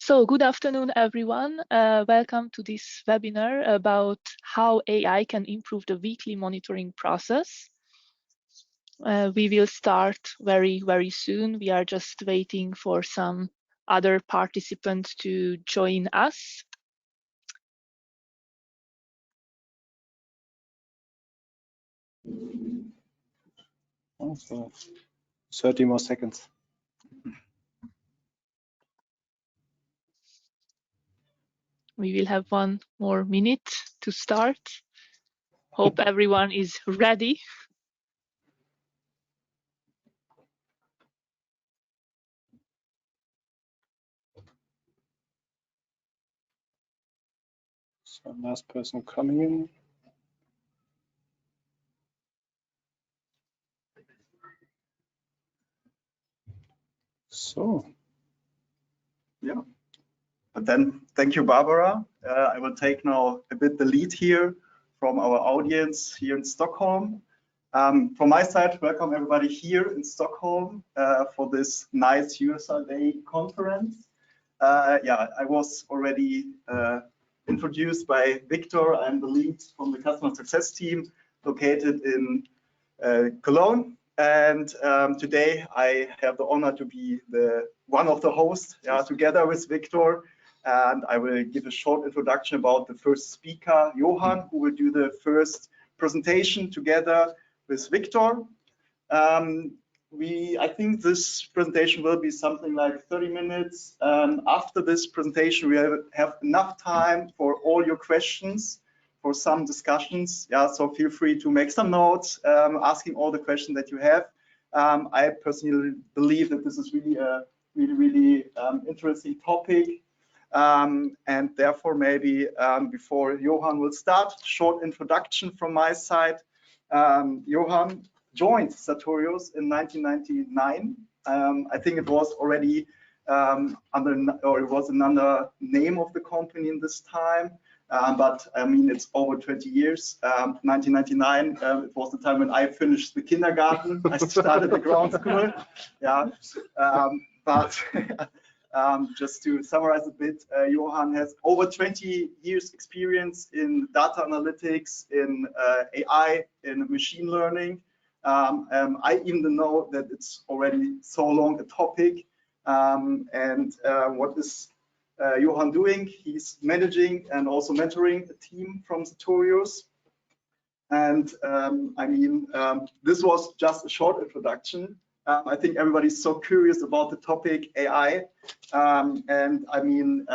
So good afternoon, everyone. Welcome to this webinar about how AI can improve the weekly monitoring process. We will start very soon. We are just waiting for some other participants to join us. Also, 30 more seconds. We will have 1 more minute to start. Hope everyone is ready. So last person coming in. So, yeah. But then, thank you, Barbara. I will take now a bit the lead here from our audience here in Stockholm. From my side, welcome everybody here in Stockholm for this nice USA Day conference. Yeah, I was already introduced by Viktor. I'm the lead from the customer success team located in Cologne. And today I have the honor to be one of the hosts together with Viktor. And I will give a short introduction about the first speaker, Johan, who will do the first presentation together with Viktor. I think this presentation will be something like 30 minutes. After this presentation, we have enough time for all your questions, for some discussions. Yeah, so feel free to make some notes, asking all the questions that you have. I personally believe that this is really a really interesting topic. And therefore, maybe before Johan will start, short introduction from my side. Johan joined Sartorius in 1999. I think it was already it was another name of the company in this time. But I mean, it's over 20 years. 1999, it was the time when I finished the kindergarten. I started the ground school. Yeah, but just to summarize a bit, Johan has over 20 years experience in data analytics, in AI, in machine learning. I even know that it's already so long a topic. What is Johan doing? He's managing and also mentoring a team from Sartorius. And I mean, this was just a short introduction. I think everybody's so curious about the topic AI. And I mean,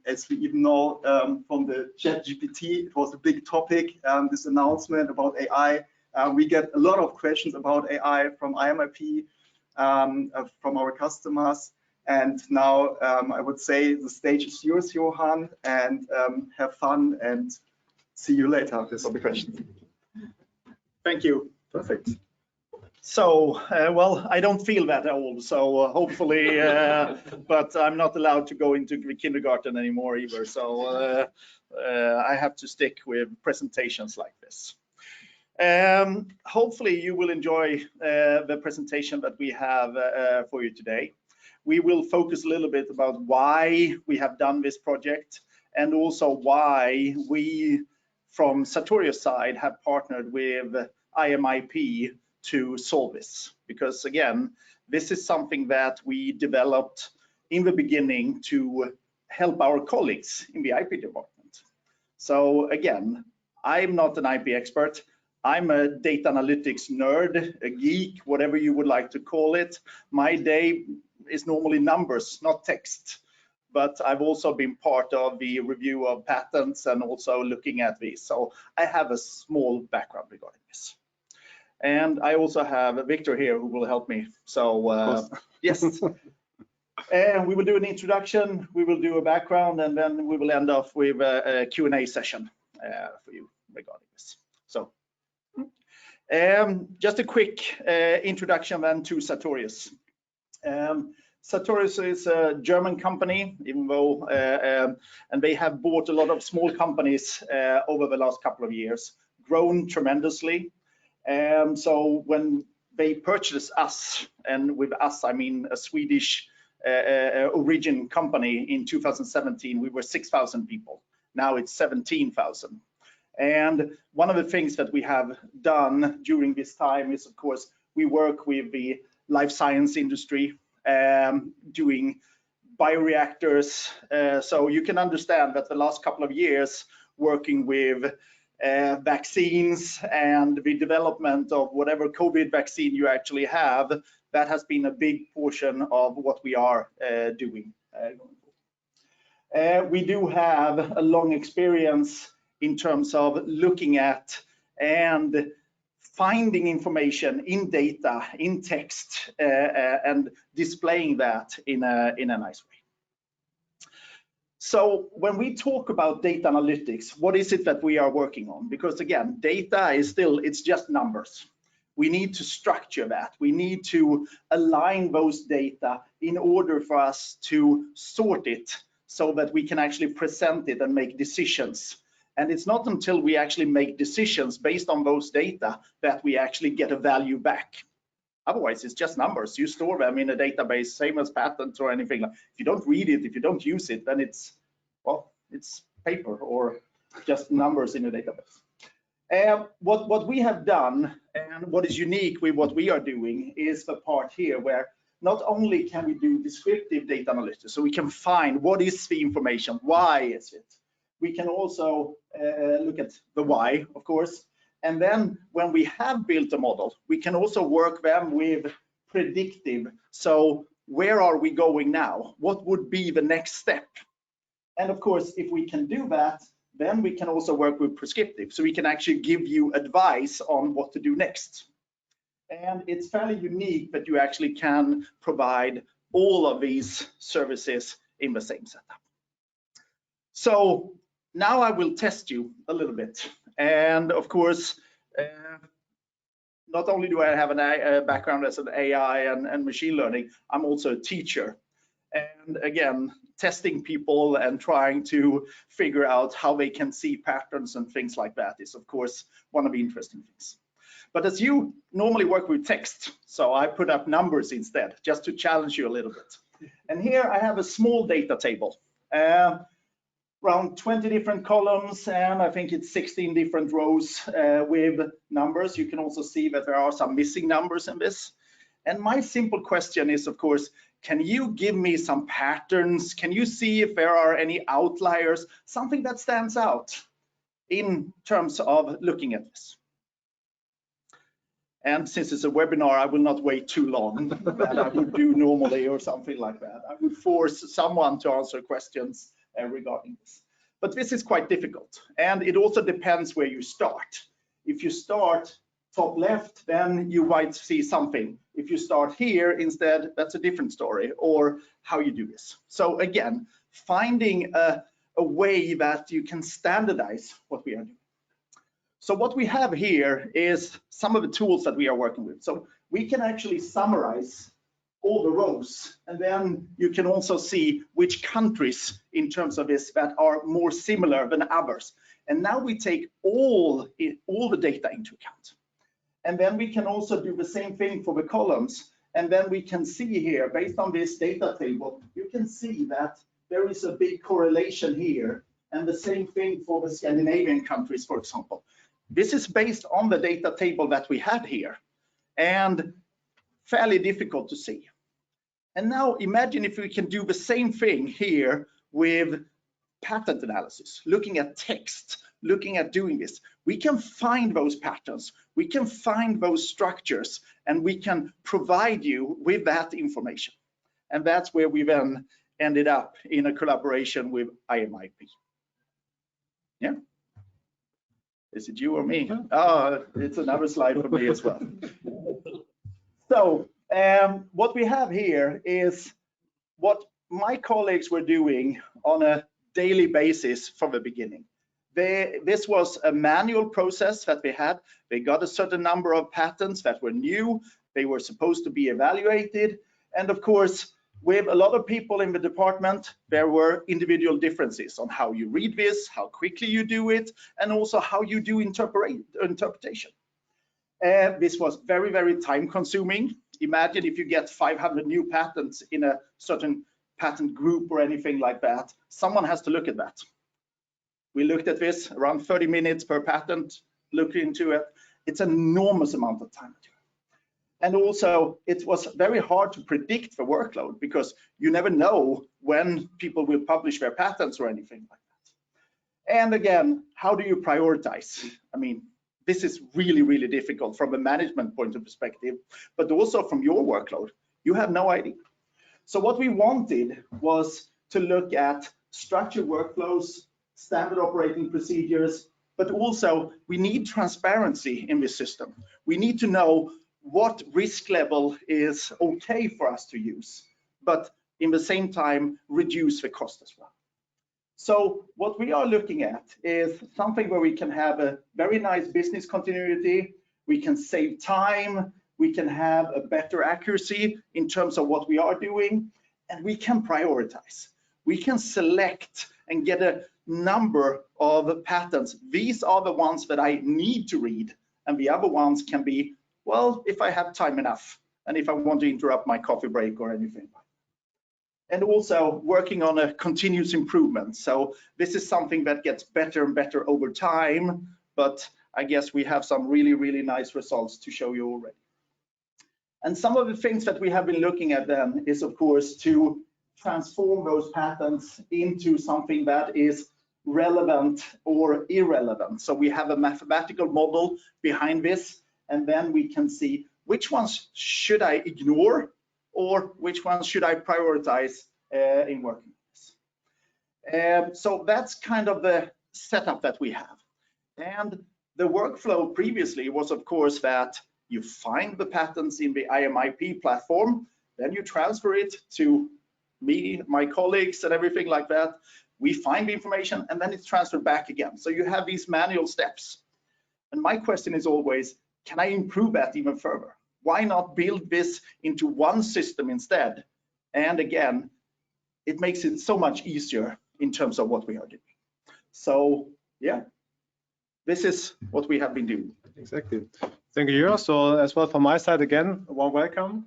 as we even know from the ChatGPT, it was a big topic, this announcement about AI. We get a lot of questions about AI from IamIP, from our customers. And now I would say the stage is yours, Johan, and have fun and see you later with all the questions. Thank you. Perfect. So, well, I don't feel that old, so hopefully, but I'm not allowed to go into kindergarten anymore either. So I have to stick with presentations like this. Hopefully you will enjoy the presentation that we have for you today. We will focus a little bit about why we have done this project and also why we from Sartorius side have partnered with IamIP to solve this. Because again, this is something that we developed in the beginning to help our colleagues in the IP department. So again, I'm not an IP expert. I'm a data analytics nerd, a geek, whatever you would like to call it. My day is normally numbers, not text. But I've also been part of the review of patents and also looking at these. So I have a small background regarding this. And I also have Viktor here who will help me. So yes. And we will do an introduction, we will do a background, and then we will end off with a Q&A session for you regarding this. So just a quick introduction then to Sartorius. Sartorius is a German company, even though, and they have bought a lot of small companies over the last couple of years, grown tremendously. So when they purchased us, and with us I mean a Swedish origin company in 2017, we were 6,000 people. Now it's 17,000. And one of the things that we have done during this time is, of course, we work with the life science industry, doing bioreactors. So you can understand that the last couple of years working with vaccines and the development of whatever COVID vaccine you actually have, that has been a big portion of what we are doing. We do have a long experience in terms of looking at and finding information in data, in text, and displaying that in a nice way. So when we talk about data analytics, what is it that we are working on? Because again, data is still, it's just numbers. We need to structure that. We need to align those data in order for us to sort it so that we can actually present it and make decisions. And it's not until we actually make decisions based on those data that we actually get a value back. Otherwise, it's just numbers. You store them in a database, same as patents or anything. If you don't read it, if you don't use it, then it's, well, it's paper or just numbers in a database. What we have done and what is unique with what we are doing is the part here where not only can we do descriptive data analytics, so we can find what is the information, why is it. We can also look at the why, of course. And then when we have built a model, we can also work them with predictive. So where are we going now? What would be the next step? And of course, if we can do that, then we can also work with prescriptive. So we can actually give you advice on what to do next. And it's fairly unique that you actually can provide all of these services in the same setup. So now I will test you a little bit. And of course, not only do I have a background as an AI and machine learning, I'm also a teacher. And again, testing people and trying to figure out how they can see patterns and things like that is, of course, one of the interesting things. But as you normally work with text, so I put up numbers instead, just to challenge you a little bit. And here I have a small data table. Around 20 different columns, and I think it's 16 different rows with numbers. You can also see that there are some missing numbers in this. And my simple question is, of course, can you give me some patterns? Can you see if there are any outliers, something that stands out in terms of looking at this? And since it's a webinar, I will not wait too long that I would do normally or something like that. I would force someone to answer questions regarding this. But this is quite difficult, and it also depends where you start. If you start top left, then you might see something. If you start here instead, that's a different story, or how you do this. So again, finding a way that you can standardize what we are doing. So what we have here is some of the tools that we are working with. So we can actually summarize all the rows, and then you can also see which countries in terms of this that are more similar than others. And now we take all the data into account. And then we can also do the same thing for the columns. And then we can see here, based on this data table, you can see that there is a big correlation here. And the same thing for the Scandinavian countries, for example. This is based on the data table that we had here, and fairly difficult to see. And now imagine if we can do the same thing here with patent analysis, looking at text, looking at doing this. We can find those patterns, we can find those structures, and we can provide you with that information. And that's where we then ended up in a collaboration with IamIP. Yeah. Is it you or me? Oh, it's another slide for me as well. So what we have here is what my colleagues were doing on a daily basis from the beginning. This was a manual process that they had. They got a certain number of patents that were new. They were supposed to be evaluated. And of course, with a lot of people in the department, there were individual differences on how you read this, how quickly you do it, and also how you do interpretation. This was very, very time consuming. imagine if you get 500 new patents in a certain patent group or anything like that, someone has to look at that. We looked at this, around 30 minutes per patent, looked into it. It's an enormous amount of time. And also, it was very hard to predict the workload because you never know when people will publish their patents or anything like that. And again, how do you prioritize? I mean, this is really, really difficult from a management point of perspective, but also from your workload. You have no idea. So what we wanted was to look at structured workflows, standard operating procedures, but also we need transparency in this system. We need to know what risk level is okay for us to use, but in the same time, reduce the cost as well. So what we are looking at is something where we can have a very nice business continuity, we can save time, we can have a better accuracy in terms of what we are doing, and we can prioritize. We can select and get a number of patents. These are the ones that I need to read, and the other ones can be, well, if I have time enough, and if I want to interrupt my coffee break or anything. And also working on a continuous improvement. So this is something that gets better and better over time, but I guess we have some really, really nice results to show you already. And some of the things that we have been looking at then is, of course, to transform those patents into something that is relevant or irrelevant. So we have a mathematical model behind this, and then we can see which ones should I ignore or which ones should I prioritize in working with this. So that's kind of the setup that we have. And the workflow previously was, of course, that you find the patents in the IamIP platform, then you transfer it to me, my colleagues, and everything like that. We find the information, and then it's transferred back again. So you have these manual steps. And my question is always, can I improve that even further? Why not build this into one system instead? And again, it makes it so much easier in terms of what we are doing. So yeah, this is what we have been doing. Exactly. Thank you, Johan. So as well from my side, again, a warm welcome.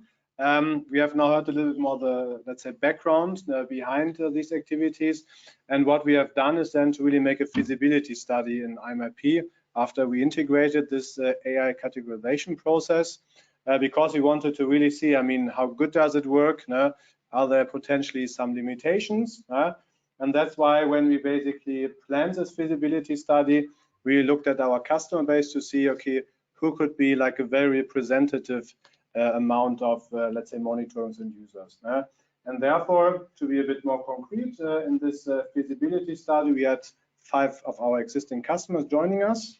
We have now heard a little bit more the, let's say, background behind these activities. And what we have done is then to really make a feasibility study in IamIP after we integrated this AI categorization process, because we wanted to really see, I mean, how good does it work? Are there potentially some limitations? And that's why when we basically planned this feasibility study, we looked at our customer base to see, okay, who could be like a very representative amount of, let's say, monitorings and users. And therefore, to be a bit more concrete, in this feasibility study, we had 5 of our existing customers joining us.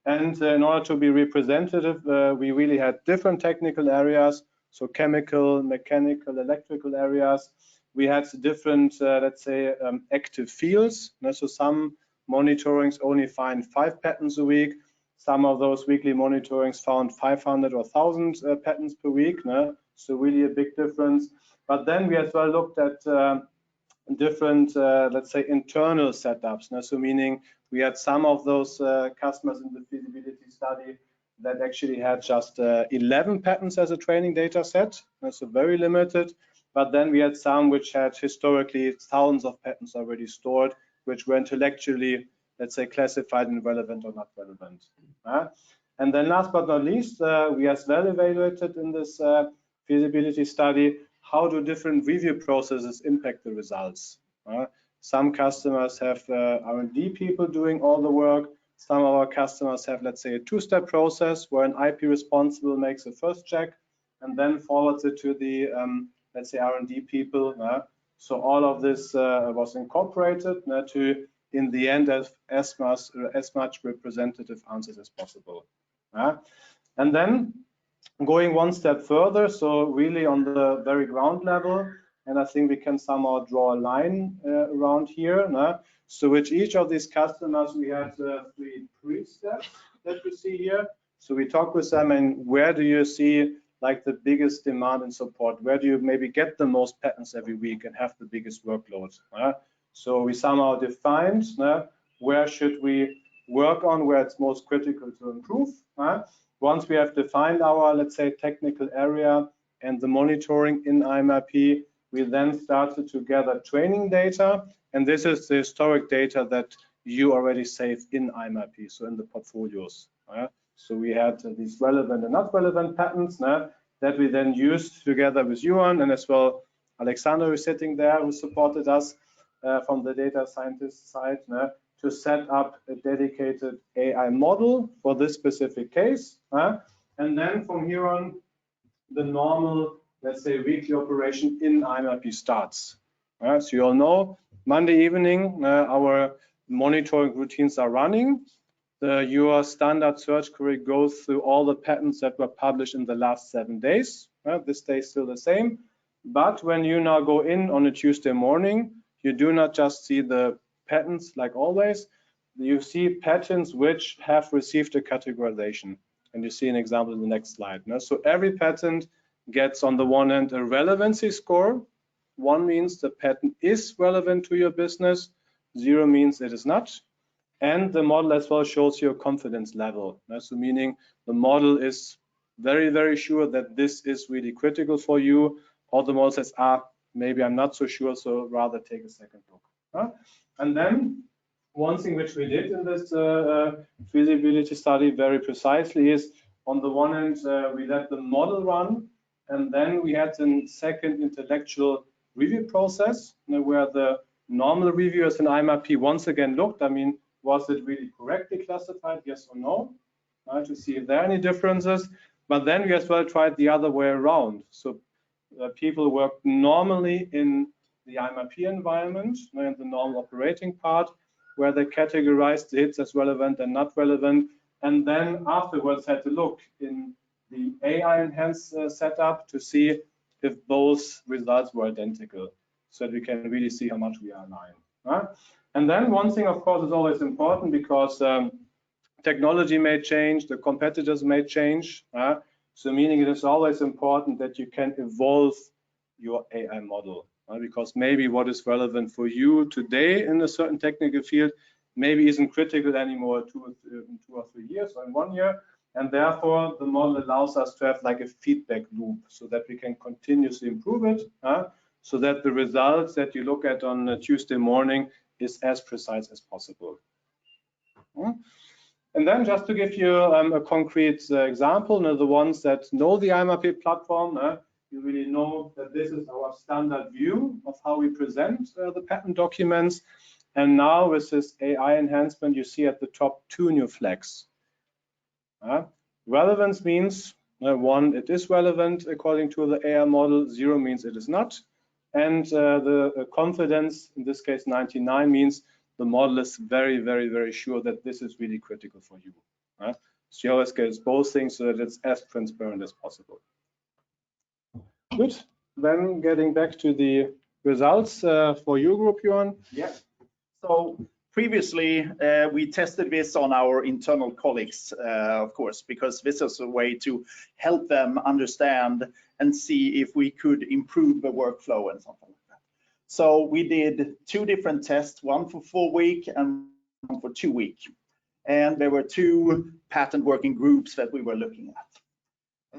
And in order to be representative, we really had different technical areas, so chemical, mechanical, electrical areas. We had different, let's say, active fields. So some monitorings only find 5 patents a week. Some of those weekly monitorings found 500 or 1,000 patents per week. So really a big difference. But then we as well looked at different, let's say, internal setups. So meaning we had some of those customers in the feasibility study that actually had just 11 patents as a training data set. So very limited. But then we had some which had historically thousands of patents already stored, which were intellectually, let's say, classified and relevant or not relevant. And then last but not least, we as well evaluated in this feasibility study, how do different review processes impact the results? Some customers have R&D people doing all the work. Some of our customers have, let's say, a 2-step process where an IP responsible makes a first check and then forwards it to the, let's say, R&D people. So all of this was incorporated to, in the end, as much representative answers as possible. And then going one step further, so really on the very ground level, and I think we can somehow draw a line around here. So with each of these customers, we had 3 pre-steps that you see here. So we talk with them, and where do you see like the biggest demand and support? Where do you maybe get the most patents every week and have the biggest workload? So we somehow defined where should we work on, where it's most critical to improve. once we have defined our, let's say, technical area and the monitoring in IamIP, we then started to gather training data, and this is the historic data that you already saved in IamIP, so in the portfolios. So we had these relevant and not relevant patents that we then used together with Johan, and as well Alexander, who is sitting there, who supported us from the data scientist side, to set up a dedicated AI model for this specific case. And then from here on, the normal, let's say, weekly operation in IamIP starts. So you all know, Monday evening, our monitoring routines are running. Your standard search query goes through all the patents that were published in the last 7 days. This stays still the same. But when you now go in on a Tuesday morning, you do not just see the patents like always. You see patents which have received a categorization. And you see an example in the next slide. So every patent gets, on the one hand, a relevancy score. 1 means the patent is relevant to your business. 0 means it is not. And the model as well shows your confidence level. So meaning the model is very, very sure that this is really critical for you. Or the model says, maybe I'm not so sure, so rather take a second look. And then one thing which we did in this feasibility study very precisely is, on the one hand, we let the model run, and then we had a second intellectual review process where the normal reviewers in IamIP once again looked, was it really correctly classified, yes or no, to see if there are any differences. But then we as well tried the other way around. So people worked normally in the IamIP environment, in the normal operating part, where they categorized the hits as relevant and not relevant, and then afterwards had to look in the AI enhanced setup to see if both results were identical, so that we can really see how much we are aligned. And then one thing, of course, is always important, because technology may change, the competitors may change. So meaning it is always important that you can evolve your AI model, because maybe what is relevant for you today in a certain technical field maybe isn't critical anymore in 2 or 3 years or in 1 year. And therefore, the model allows us to have like a feedback loop so that we can continuously improve it, so that the results that you look at on a Tuesday morning is as precise as possible. And then just to give you a concrete example, the ones that know the IamIP platform, you really know that this is our standard view of how we present the patent documents. And now with this AI enhancement, you see at the top 2 new flags. Relevance means 1, it is relevant according to the AI model. 0 means it is not. And the confidence, in this case 99, means the model is very, very, very sure that this is really critical for you. So you always get both things so that it's as transparent as possible. Good. Then getting back to the results for your group, Johan. Yeah. So previously, we tested this on our internal colleagues, of course, because this is a way to help them understand and see if we could improve the workflow and something like that. So we did 2 different tests, one for 4 weeks and one for 2 weeks. And there were 2 patent working groups that we were looking at.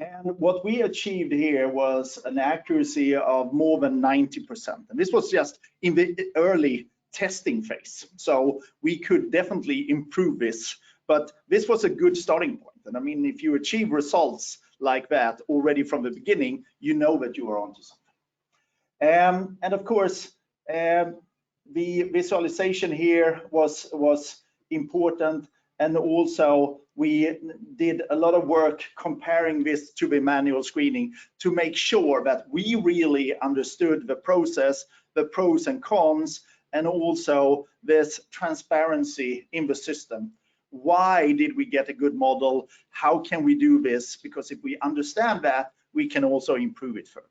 And what we achieved here was an accuracy of more than 90%. And this was just in the early testing phase. So we could definitely improve this, but this was a good starting point. And if you achieve results like that already from the beginning, you know that you are onto something. And of course, the visualization here was important. And also we did a lot of work comparing this to the manual screening to make sure that we really understood the process, the pros and cons, and also this transparency in the system. Why did we get a good model? How can we do this? Because if we understand that, we can also improve it further.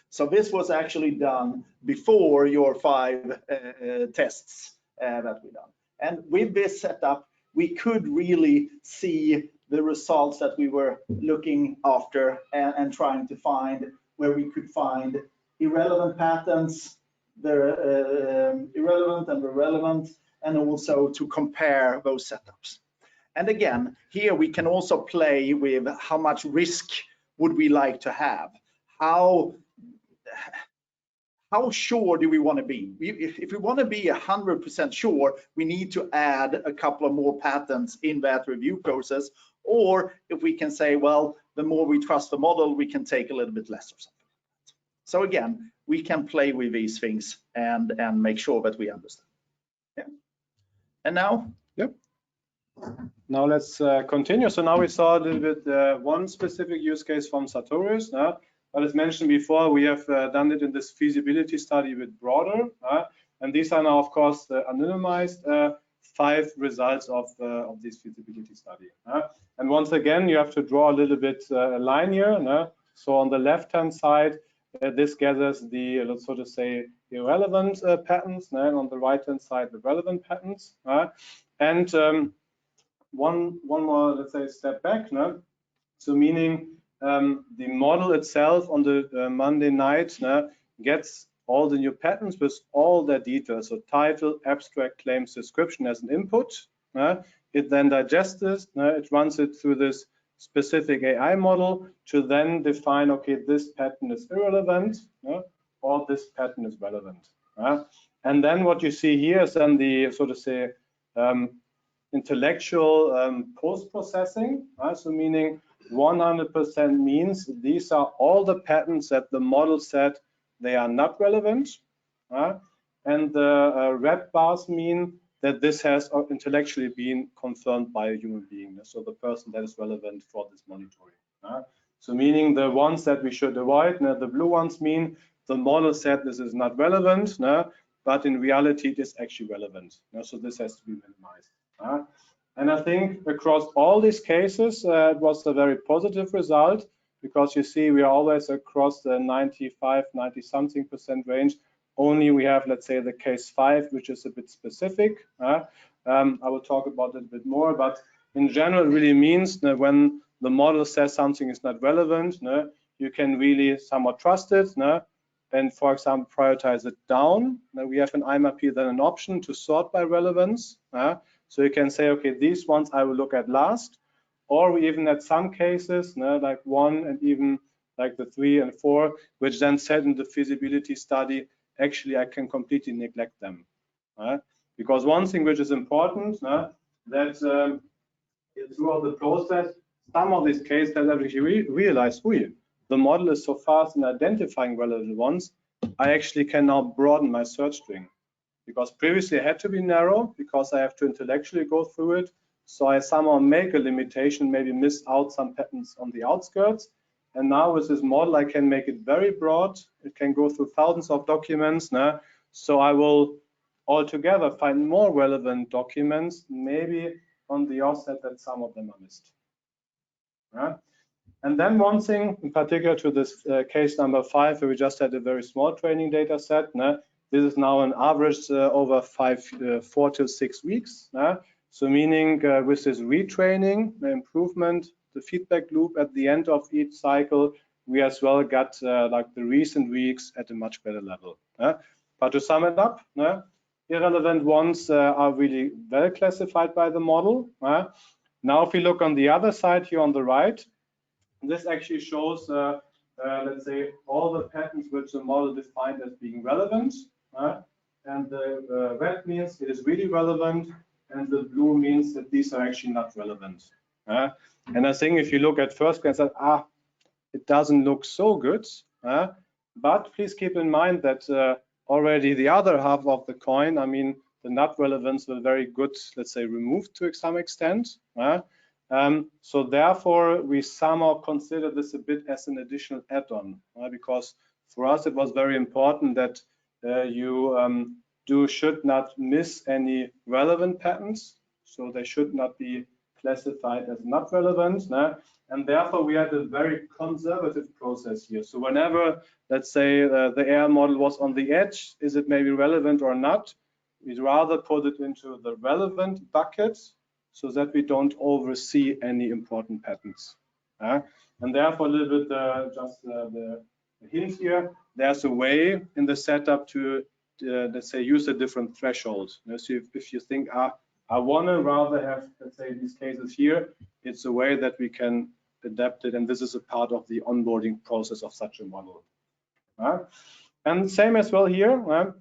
So this was actually done before your 5 tests that we done. And with this setup, we could really see the results that we were looking after and trying to find, where we could find irrelevant patents, the irrelevant and the relevant, and also to compare those setups. And again, here we can also play with how much risk would we like to have. How sure do we want to be? If we want to be 100% sure, we need to add a couple of more patents in that review process. Or if we can say, well, the more we trust the model, we can take a little bit less or something. So again, we can play with these things and make sure that we understand. Yeah. And now? Yep. Now let's continue. So now we saw a little bit one specific use case from Sartorius. But as mentioned before, we have done it in this feasibility study a bit broader. And these are now, of course, anonymized 5 results of this feasibility study. And once again, you have to draw a little bit a line here. So on the left-hand side, this gathers the, let's sort of say, irrelevant patents, and on the right-hand side, the relevant patents. And one more, let's say, step back. So meaning the model itself on the Monday night gets all the new patents with all their details. So title, abstract, claims, description as an input. It then digests this. It runs it through this specific AI model to then define, okay, this patent is irrelevant or this patent is relevant. And then what you see here is then the sort of say intellectual post-processing. So meaning 100% means these are all the patents that the model said they are not relevant. And the red bars mean that this has intellectually been confirmed by a human being, so the person that is relevant for this monitoring. So meaning the ones that we should avoid, the blue ones mean the model said this is not relevant, but in reality it is actually relevant. So this has to be minimized. And I think across all these cases, it was a very positive result, because you see we are always across the 95, 90-something% range. Only we have, let's say, the case 5, which is a bit specific. I will talk about it a bit more, but in general, it really means that when the model says something is not relevant, you can really somewhat trust it, and, for example, prioritize it down. Now we have in IamIP then an option to sort by relevance. So you can say, okay, these ones I will look at last, or we even at some cases, like 1 and even like the 3 and 4, which then said in the feasibility study, actually I can completely neglect them. Because one thing which is important, that throughout the process, some of these cases that actually realize, the model is so fast in identifying relevant ones, I actually can now broaden my search string. Because previously I had to be narrow, because I have to intellectually go through it. So I somehow make a limitation, maybe miss out some patents on the outskirts. And now with this model, I can make it very broad. It can go through thousands of documents. So I will altogether find more relevant documents, maybe on the offset that some of them are missed. And then one thing in particular to this case number 5, where we just had a very small training data set. This is now an average over 4 to 6 weeks. So meaning with this retraining, the improvement, the feedback loop at the end of each cycle, we as well got like the recent weeks at a much better level. But to sum it up, irrelevant ones are really well classified by the model. Now if we look on the other side here on the right, this actually shows, let's say, all the patents which the model defined as being relevant. And the red means it is really relevant, and the blue means that these are actually not relevant. And I think if you look at first glance, it doesn't look so good. But please keep in mind that already the other half of the coin, I mean, the not relevance were very good, let's say, removed to some extent. So therefore, we somehow consider this a bit as an additional add-on, because for us it was very important that you should not miss any relevant patents, so they should not be classified as not relevant. And therefore, we had a very conservative process here. So whenever, let's say, the AI model was on the edge, is it maybe relevant or not? We'd rather put it into the relevant bucket, so that we don't oversee any important patents. And therefore, a little bit just the hint here, there's a way in the setup to, let's say, use a different threshold. So if you think, I want to rather have, let's say, these cases here. It's a way that we can adapt it, and this is a part of the onboarding process of such a model. And same as well here.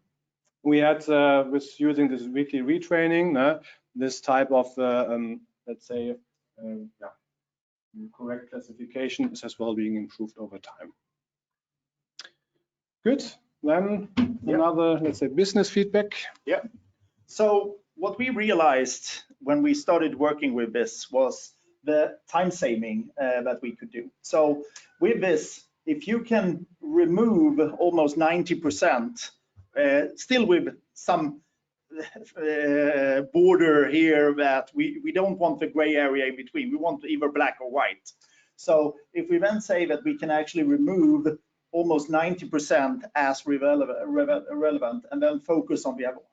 We had with using this weekly retraining, this type of let's say correct classification is as well being improved over time. Good. Then another, let's say, business feedback. Yeah. So what we realized when we started working with this was the time saving that we could do. So with this, if you can remove almost 90%, still with some border here that we don't want the gray area in between, we want either black or white. So if we then say that we can actually remove almost 90% as relevant and then focus on the other one.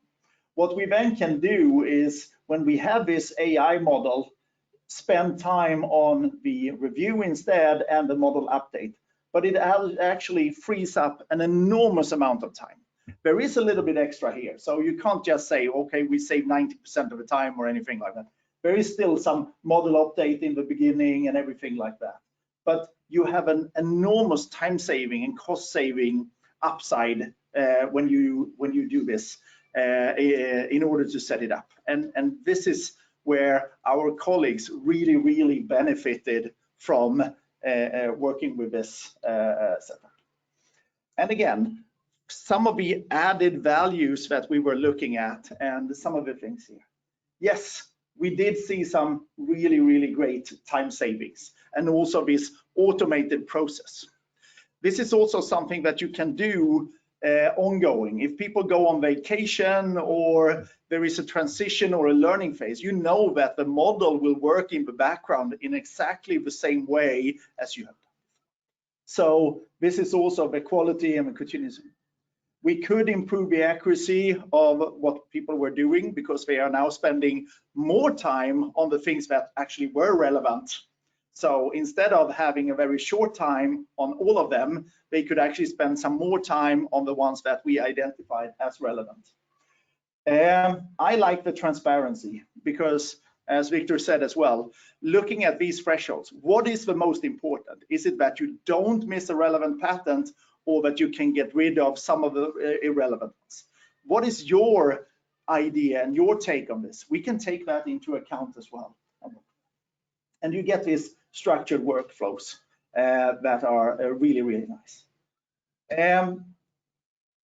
What we then can do is, when we have this AI model, spend time on the review instead and the model update. But it actually frees up an enormous amount of time. There is a little bit extra here, so you can't just say, okay, we save 90% of the time or anything like that. There is still some model update in the beginning and everything like that. But you have an enormous time saving and cost saving upside when you do this in order to set it up. And this is where our colleagues really benefited from working with this setup. And again, some of the added values that we were looking at and some of the things here. Yes, we did see some really great time savings and also this automated process. This is also something that you can do ongoing. If people go on vacation or there is a transition or a learning phase, you know that the model will work in the background in exactly the same way as you have done. So this is also the quality and the continuity. We could improve the accuracy of what people were doing because they are now spending more time on the things that actually were relevant. So instead of having a very short time on all of them, they could actually spend some more time on the ones that we identified as relevant. I like the transparency because, as Viktor said as well, looking at these thresholds, what is the most important? Is it that you don't miss a relevant patent or that you can get rid of some of the irrelevant ones? What is your idea and your take on this? We can take that into account as well. And you get these structured workflows that are really nice.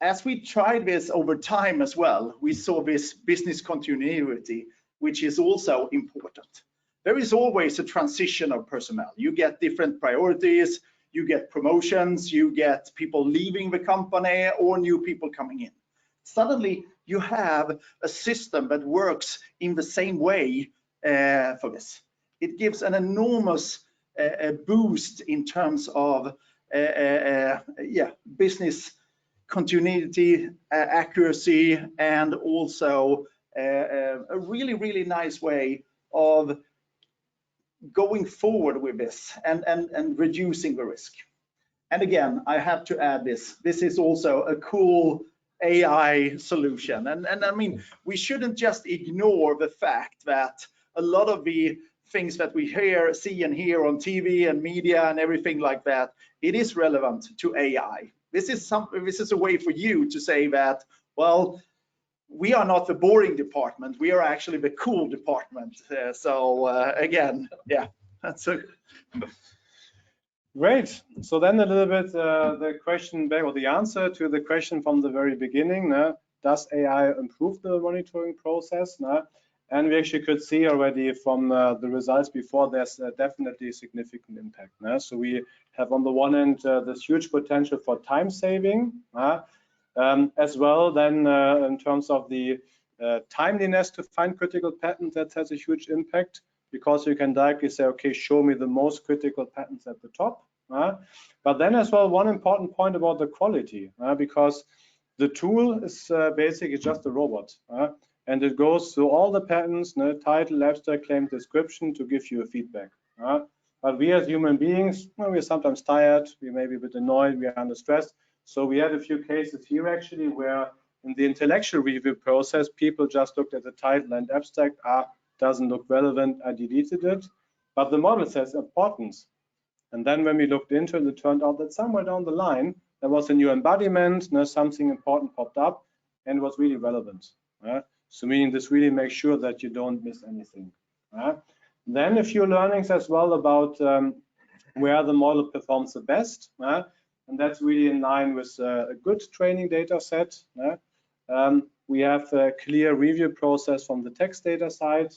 As we tried this over time as well, we saw this business continuity, which is also important. There is always a transition of personnel. You get different priorities, you get promotions, you get people leaving the company or new people coming in. Suddenly you have a system that works in the same way for this. It gives an enormous boost in terms of business continuity, accuracy, and also a really nice way of going forward with this and reducing the risk. And again, I have to add this is also a cool AI solution. And I mean, we shouldn't just ignore the fact that a lot of the things that we see and hear on TV and media and everything like that, it is relevant to AI. This is a way for you to say that, well, we are not the boring department, we are actually the cool department. Again, yeah, that's a great. So then a little bit the question back, or the answer to the question from the very beginning, does AI improve the monitoring process? And we actually could see already from the results before, there's definitely a significant impact. So we have on the one end this huge potential for time saving, as well then in terms of the timeliness to find critical patents. That has a huge impact because you can directly say, okay, show me the most critical patents at the top. But then as well, one important point about the quality, because the tool is basically just a robot. And it goes through all the patents, title, abstract, claim, description to give you a feedback. But we as human beings, we're sometimes tired, we may be a bit annoyed, we are under stress. So we had a few cases here actually where in the intellectual review process, people just looked at the title and abstract, doesn't look relevant, I deleted it. But the model says importance. And then when we looked into it, it turned out that somewhere down the line, there was a new embodiment, something important popped up and was really relevant. So meaning this really makes sure that you don't miss anything. Then a few learnings as well about where the model performs the best. And that's really in line with a good training data set. We have a clear review process from the text data side,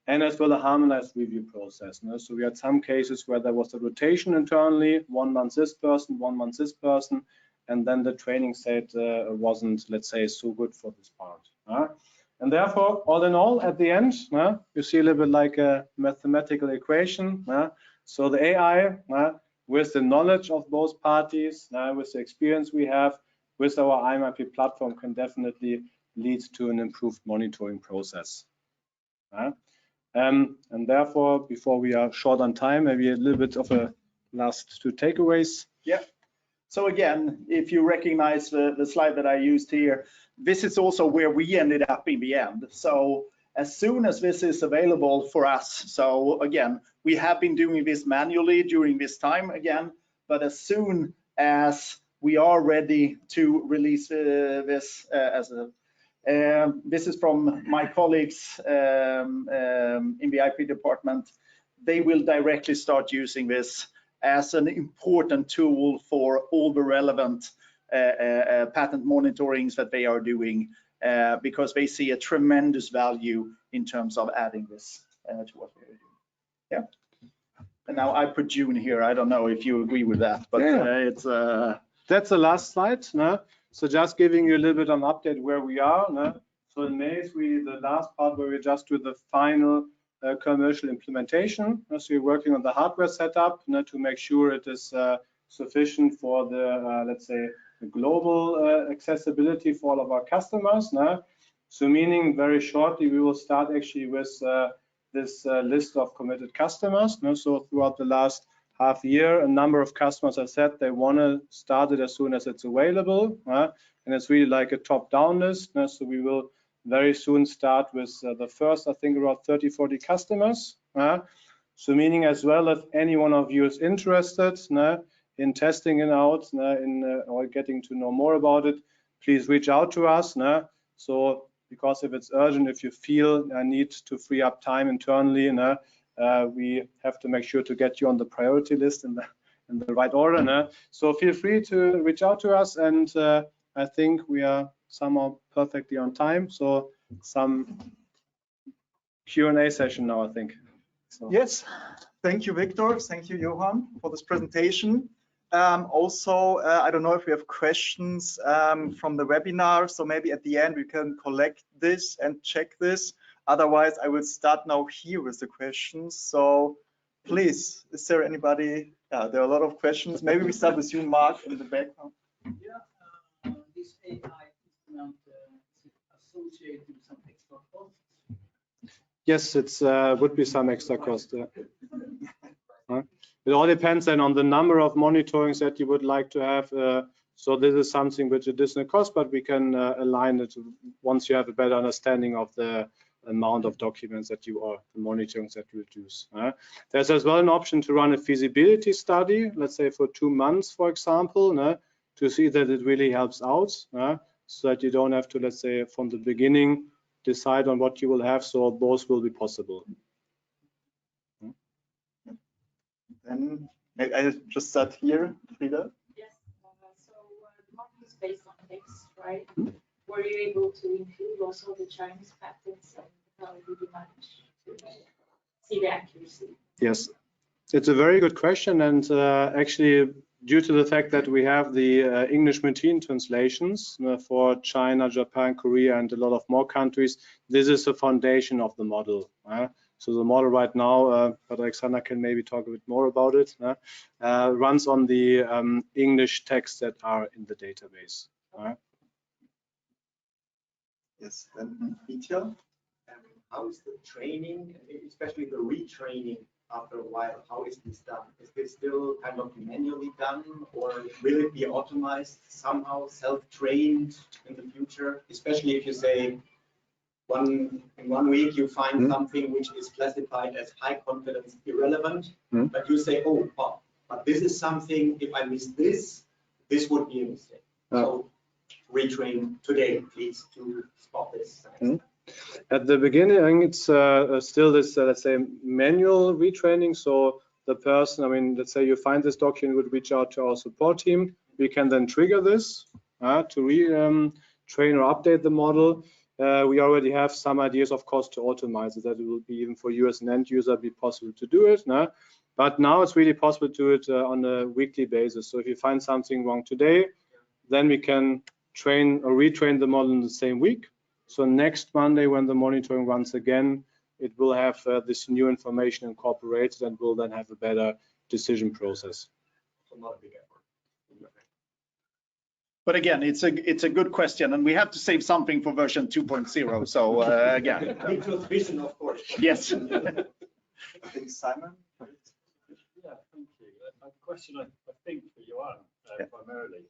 and as well a harmonized review process. So we had some cases where there was a rotation internally, 1 month this person, 1 month this person, and then the training set wasn't, let's say, so good for this part. And therefore, all in all, at the end, you see a little bit like a mathematical equation. So the AI, with the knowledge of both parties, with the experience we have with our IamIP platform, can definitely lead to an improved monitoring process. And therefore, before we are short on time, maybe a little bit of a last 2 takeaways. Yeah. So again, if you recognize the slide that I used here, this is also where we ended up in the end. So as soon as this is available for us, so again, we have been doing this manually during this time again, but as soon as we are ready to release this as a this is from my colleagues in the IP department. They will directly start using this as an important tool for all the relevant patent monitorings that they are doing, because they see a tremendous value in terms of adding this to what they are doing. Yeah. And now I put June here. I don't know if you agree with that, but yeah. It's that's the last slide. So just giving you a little bit of an update where we are. So in May is really the last part where we just do the final commercial implementation. So we're working on the hardware setup to make sure it is sufficient for the, let's say, the global accessibility for all of our customers. So meaning very shortly, we will start actually with this list of committed customers. So throughout the last half year, a number of customers have said they want to start it as soon as it's available. And it's really like a top-down list. So we will very soon start with the first, I think, around 30, 40 customers. So meaning as well, if any one of you is interested in testing it out, or getting to know more about it, please reach out to us. So because if it's urgent, if you feel a need to free up time internally, we have to make sure to get you on the priority list in the right order. So feel free to reach out to us, and I think we are somehow perfectly on time. So some Q&A session now, I think. So. Yes, thank you, Viktor. Thank you, Johan, for this presentation. Also, I don't know if we have questions from the webinar, so maybe at the end we can collect this and check this. Otherwise, I will start now here with the questions. So please, is there anybody? Yeah, there are a lot of questions. Maybe we start with you, Mark, in the background. Yeah, this AI instrument is associated with some extra costs? Yes, it's would be some extra cost. It all depends then on the number of monitorings that you would like to have. So this is something which additional cost, but we can align it once you have a better understanding of the amount of documents that you are the monitorings that you use. There's as well an option to run a feasibility study, let's say for 2 months, for example, to see that it really helps out, so that you don't have to, let's say, from the beginning decide on what you will have. So both will be possible. Then I just start here, Frida. Yes, so the model is based on text, right? Were you able to include also the Chinese patents, and how did you manage to see the accuracy? Yes, it's a very good question, and actually, due to the fact that we have the English machine translations for China, Japan, Korea, and a lot of more countries, this is the foundation of the model. So the model right now, but Alexander can maybe talk a bit more about it, runs on the English texts that are in the database. Yes, then Vitya. How is the training, especially the retraining after a while, how is this done? Is this still kind of manually done, or will it be automated somehow, self-trained in the future? Especially if you say in 1 week you find something which is classified as high confidence irrelevant, but you say, oh, but this is something, if I miss this, this would be a mistake. So retrain today, please, to spot this. At the beginning, it's still this, let's say, manual retraining. So the person, I mean, let's say you find this document, would reach out to our support team. We can then trigger this to train or update the model. We already have some ideas, of course, to automate it. That it will be even for you as an end user be possible to do it. But now it's really possible to do it on a weekly basis. So if you find something wrong today, then we can train or retrain the model in the same week. So next Monday, when the monitoring runs again, it will have this new information incorporated and will then have a better decision process. So not a big effort. But again, it's a good question, and we have to save something for version 2.0. So again, vision, of course. Yes. I think Simon. Yeah, thank you. A question I think for Johan primarily.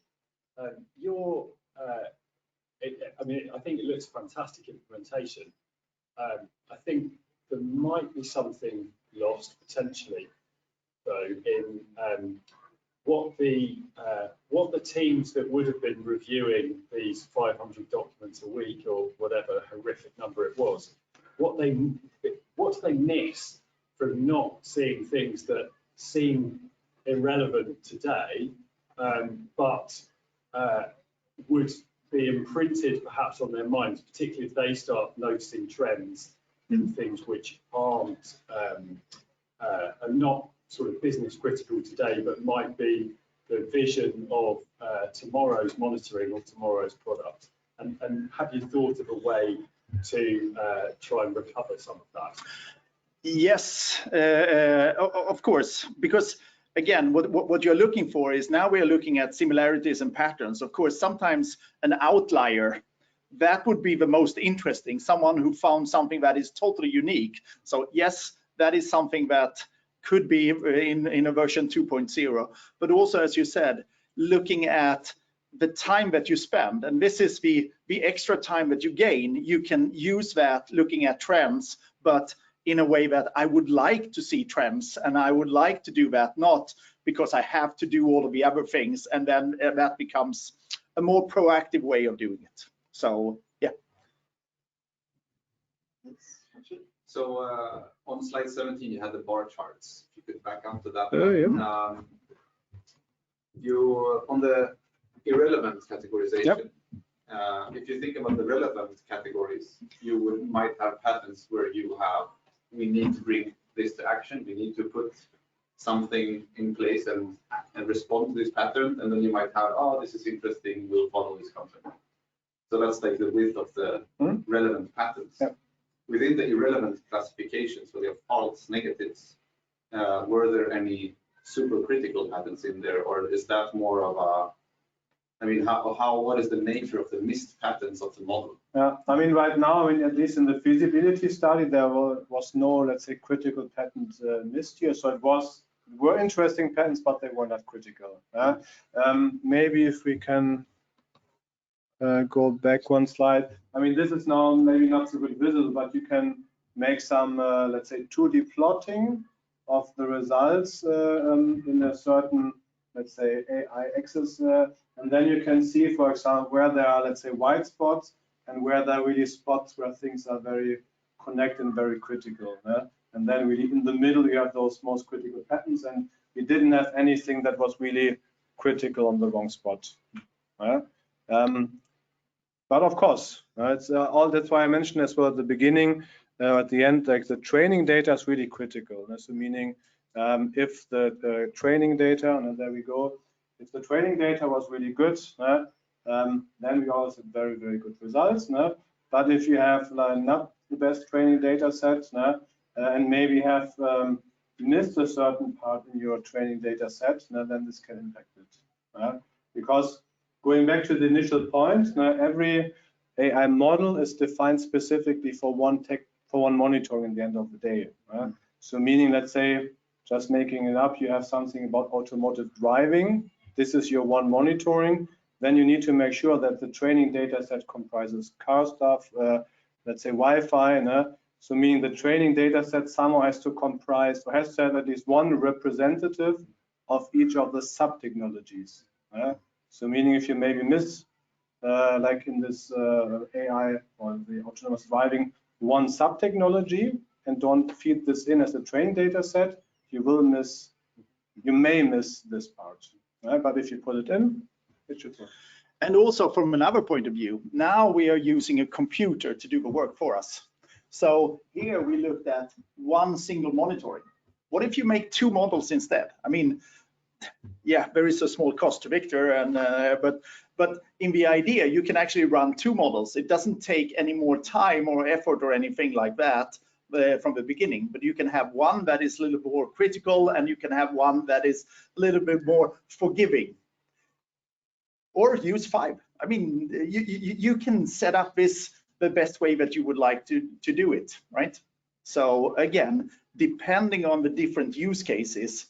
I mean, I think it looks fantastic implementation. I think there might be something lost potentially, though, in what the teams that would have been reviewing these 500 documents a week or whatever horrific number it was, what do they miss from not seeing things that seem irrelevant today, but would be imprinted perhaps on their minds, particularly if they start noticing trends in things which are not sort of business critical today, but might be the vision of tomorrow's monitoring or tomorrow's product. And have you thought of a way to try and recover some of that? Yes, of course, because again, what you're looking for is now we are looking at similarities and patterns. Of course, sometimes an outlier, that would be the most interesting, someone who found something that is totally unique. So yes, that is something that could be in a version 2.0, but also, as you said, looking at the time that you spend, and this is the extra time that you gain. You can use that looking at trends, but in a way that I would like to see trends, and I would like to do that, not because I have to do all of the other things, and then that becomes a more proactive way of doing it. So yeah. So on slide 17, you had the bar charts. If you could back up to that. Yeah. You on the irrelevant categorization. Yep. If you think about the relevant categories, you might have patterns where you have, we need to bring this to action. We need to put something in place and respond to this pattern. And then you might have, oh, this is interesting. We'll follow this concept. So that's like the width of the relevant patterns. Yep. Within the irrelevant classifications, so you have false negatives, were there any super critical patterns in there, or is that more of a, I mean, what is the nature of the missed patterns of the model? Yeah, I mean, right now, I mean, at least in the feasibility study, there was no, let's say, critical patterns missed here. So were interesting patterns, but they were not critical. Maybe if we can go back one slide. I mean, this is now maybe not so good visible, but you can make some, let's say, 2D plotting of the results in a certain, let's say, AI axis. And then you can see, for example, where there are, let's say, white spots and where there are really spots where things are very connected and very critical. And then really in the middle, you have those most critical patterns. And we didn't have anything that was really critical on the wrong spot. But of course, it's all. That's why I mentioned as well at the beginning, at the end, like the training data is really critical. That's the meaning. If the training data, and there we go. If the training data was really good, then we also have very, very good results. But if you have not the best training data set, and maybe have missed a certain part in your training data set, then this can impact it. Because going back to the initial point, every AI model is defined specifically for one monitoring at the end of the day. So meaning, let's say, just making it up, you have something about automotive driving. This is your one monitoring. Then you need to make sure that the training data set comprises car stuff, let's say Wi-Fi. So meaning the training data set somehow has to comprise, or has to have at least one representative of each of the sub-technologies. So meaning if you maybe miss, like in this AI or the autonomous driving, one sub-technology and don't feed this in as a training data set, you may miss this part. But if you put it in, it should work. And also from another point of view, now we are using a computer to do the work for us. So here we looked at one single monitoring. What if you make two models instead? I mean, yeah, there is a small cost to Viktor, and but in the idea, you can actually run two models. It doesn't take any more time or effort or anything like that from the beginning, but you can have one that is a little more critical, and you can have one that is a little bit more forgiving. Or use 5. I mean, you can set up this the best way that you would like to do it, right? So again, depending on the different use cases,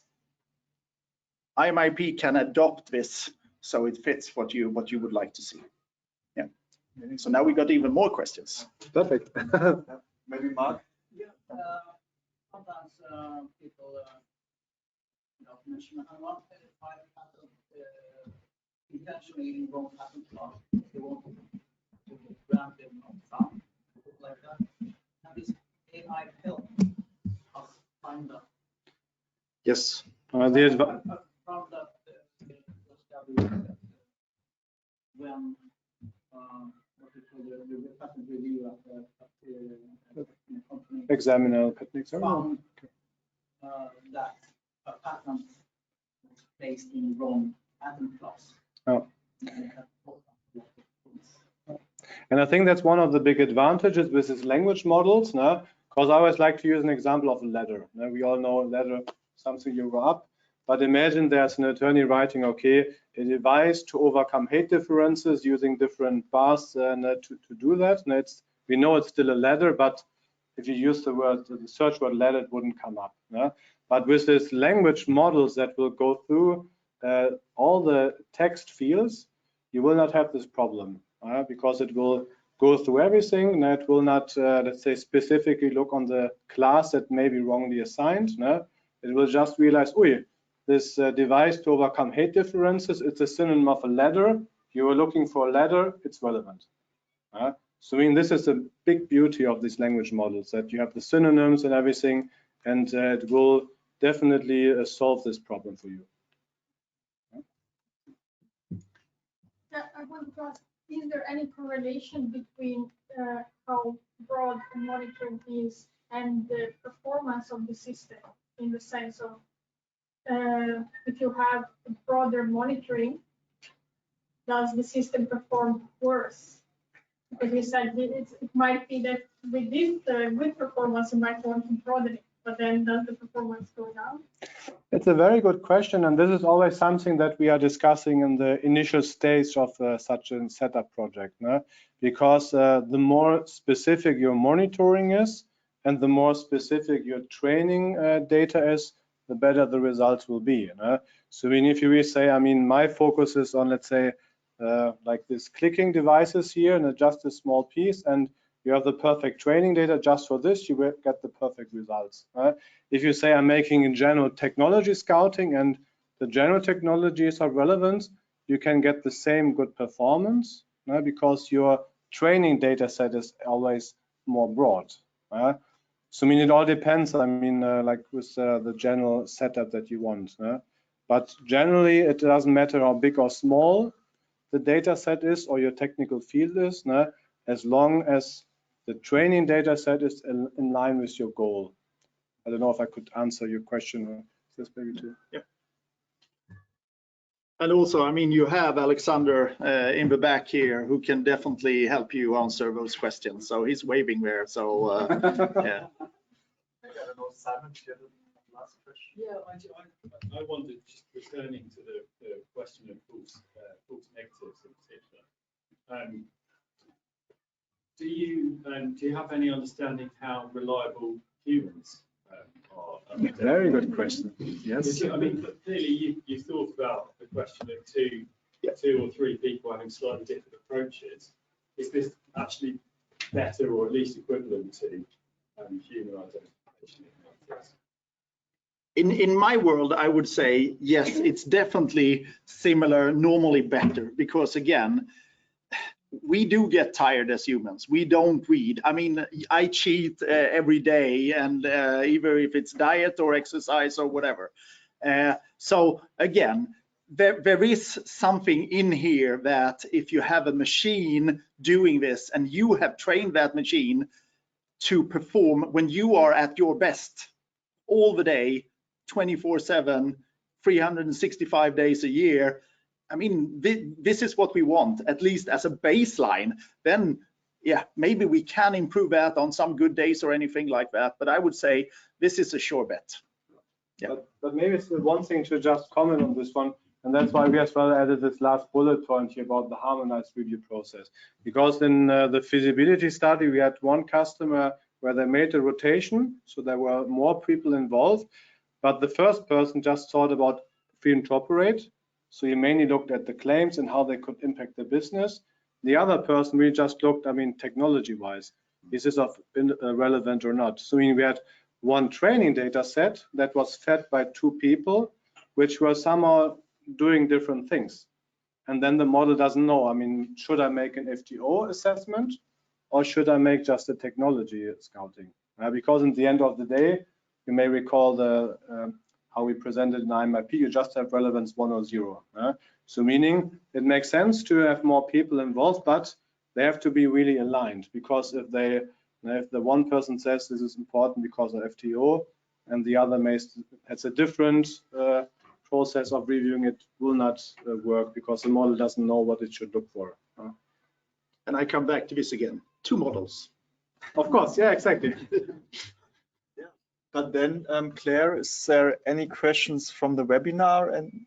IamIP can adopt this so it fits what you would like to see. Yeah. So now we got even more questions. Perfect. Maybe Mark? Yeah. Sometimes people mention I want to file a patent intentionally in wrong patent law. They want to grant them not found, like that. And this AI help us find that. Yes. I found that when what we call the patent review at the company Examiner patent found that a patent was placed in the wrong patent clause. Oh. And I think that's one of the big advantages with these language models, because I always like to use an example of a letter. We all know a letter, something you wrote up, but imagine there's an attorney writing, okay, a device to overcome hate differences using different bars to do that. And we know it's still a letter, but if you use the search word letter, it wouldn't come up. But with these language models that will go through all the text fields, you will not have this problem because it will go through everything, and it will not, let's say, specifically look on the class that may be wrongly assigned. It will just realize, oh, this device to overcome hate differences, it's a synonym of a letter. You are looking for a letter, it's relevant. So I mean, this is the big beauty of these language models, that you have the synonyms and everything, and it will definitely solve this problem for you. I want to ask, is there any correlation between how broad the monitoring is and the performance of the system, in the sense of if you have a broader monitoring, does the system perform worse? Because you said it might be that with this good performance, you might want to broaden it, but then does the performance go down? It's a very good question, and this is always something that we are discussing in the initial stage of such a setup project, because the more specific your monitoring is and the more specific your training data is, the better the results will be. So I mean, if you really say, I mean, my focus is on, let's say, like this clicking devices here, and just a small piece, and you have the perfect training data just for this, you will get the perfect results. If you say I'm making in general technology scouting and the general technologies are relevant, you can get the same good performance because your training data set is always more broad. So I mean, it all depends, I mean, like with the general setup that you want. But generally, it doesn't matter how big or small the data set is or your technical field is, as long as the training data set is in line with your goal. I don't know if I could answer your question. This maybe too. Yeah. And also, I mean, you have Alexander in the back here who can definitely help you answer those questions. So he's waving there. So yeah. I don't know, Simon, do you have the last question? Yeah, I wondered, just returning to the question of false negatives in particular. Do you have any understanding how reliable humans Very good question. Yes. I mean, clearly you thought about the question of two or three people having slightly different approaches. Is this actually better or at least equivalent to human identification? In my world, I would say, yes, it's definitely similar, normally better, because again, we do get tired as humans. We don't read. I mean, I cheat every day, and either if it's diet or exercise or whatever. So again, there is something in here that if you have a machine doing this and you have trained that machine to perform when you are at your best all the day, 24/7, 365 days a year, I mean, this is what we want, at least as a baseline. Then, yeah, maybe we can improve that on some good days or anything like that. But I would say this is a sure bet. Yeah. But maybe it's the one thing to just comment on this one, and that's why we as well added this last bullet point here about the harmonized review process. Because in the feasibility study, we had one customer where they made a rotation, so there were more people involved, but the first person just thought about freedom to operate. So he mainly looked at the claims and how they could impact the business. The other person, we just looked, I mean, technology-wise, is this relevant or not? So I mean, we had one training data set that was fed by two people, which were somehow doing different things. And then the model doesn't know, I mean, should I make an FTO assessment or should I make just a technology scouting? Because in the end of the day, you may recall the how we presented in IamIP, you just have relevance 1 or 0. So meaning it makes sense to have more people involved, but they have to be really aligned, because if the one person says this is important because of FTO and the other has a different process of reviewing, it will not work because the model doesn't know what it should look for. And I come back to this again, 2 models. Of course, yeah, exactly. But then, Claire, is there any questions from the webinar? And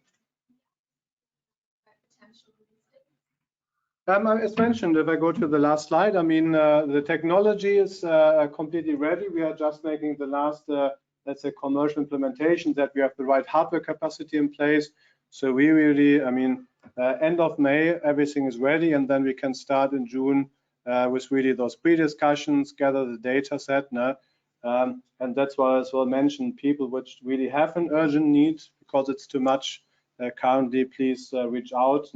as mentioned, if I go to the last slide, I mean, the technology is completely ready. We are just making the last, let's say, commercial implementation, that we have the right hardware capacity in place. So we really, I mean, end of May, everything is ready, and then we can start in June with really those pre-discussions, gather the data set. And that's why I as well mentioned people which really have an urgent need, because it's too much currently, please reach out,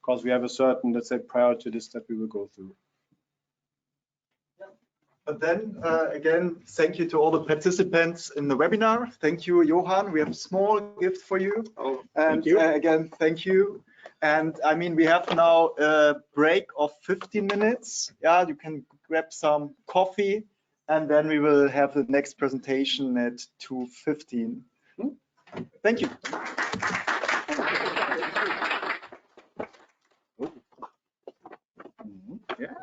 because we have a certain, let's say, priority list that we will go through. But then again, thank you to all the participants in the webinar. Thank you, Johan. We have a small gift for you. Oh, and thank you. Again, thank you. And I mean, we have now a break of 15 minutes. Yeah, you can grab some coffee, and then we will have the next presentation at 2:15. Thank you. Yeah.